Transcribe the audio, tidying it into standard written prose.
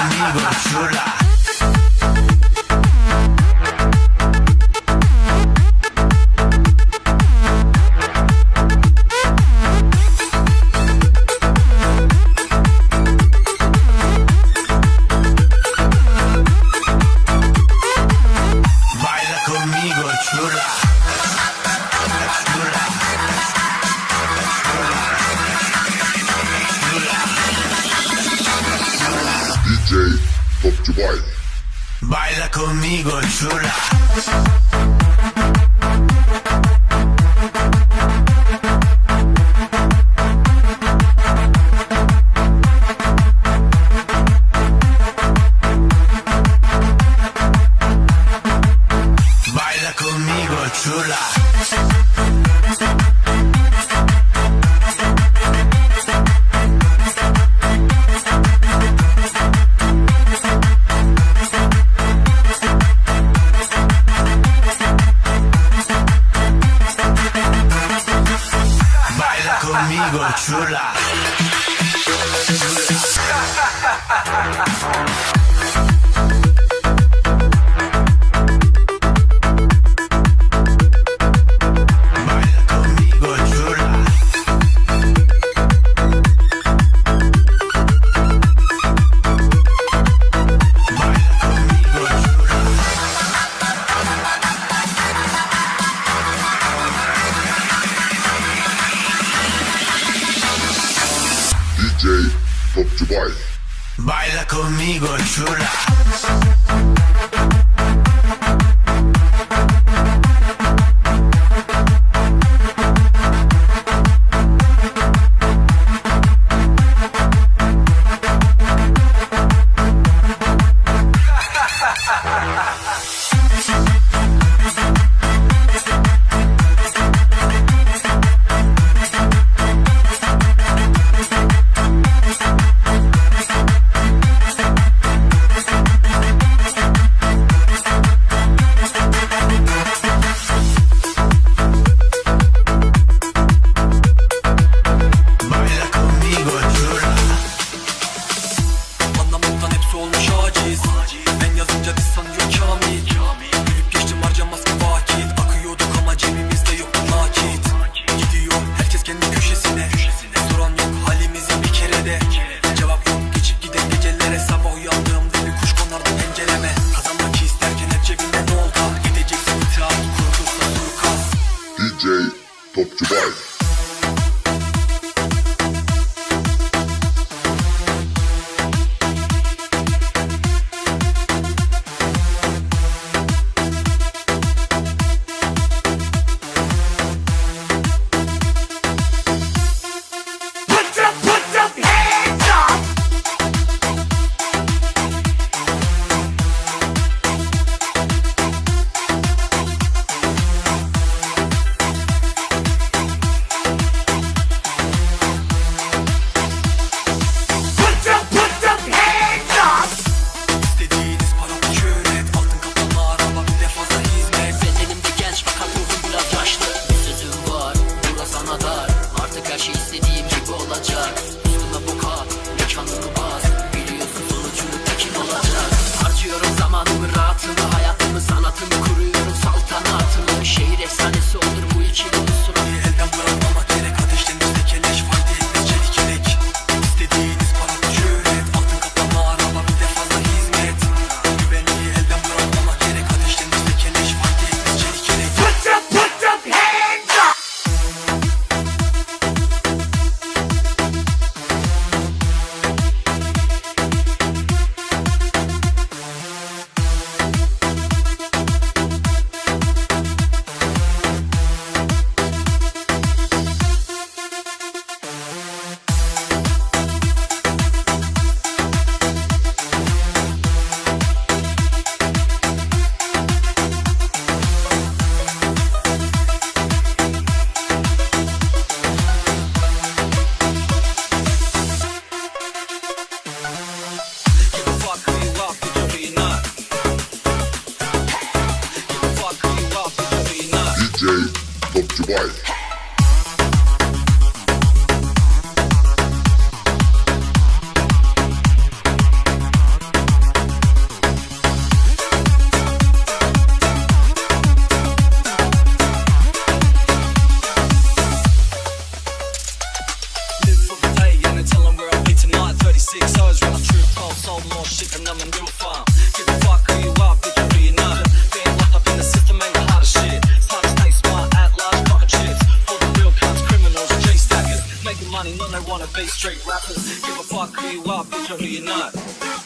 conmigo, chula. Baila conmigo, chula. DJ Topçubay. Baila conmigo, chula. Baila conmigo, chula. Baila conmigo, chula. Baila conmigo, chula. Baila conmigo, chula. DJ Topçubay. Baila conmigo, chula. Baila conmigo, chula. Anlamaktan hepsi olmuş aciz. Ben yazınca biz sanıyor kamil. Gülüp geçtim harcamaz ki vakit. Akıyorduk ama cebimizde yoktu nakit. Gidiyor herkes kendi köşesine. Soran yok halimize bir kere de. Cevap yok geçip giden gecelere. Sabah uyandığımda bir kuş konardı pencereme. Kazanmak isterken hep cebinde ne oldu? Gideceksin itaat kurulursa suikast. DJ Topçubay. shit and I'm a new farm. Give a fuck who you are, bitch, who you not. Being locked up in the system ain't the hardest shit. Time to stay smart, at large, pocket chips. For the real cops, criminals, chase stackers. Making money, none they wanna be straight rappers. Give a fuck who you are, bitch, or who you not.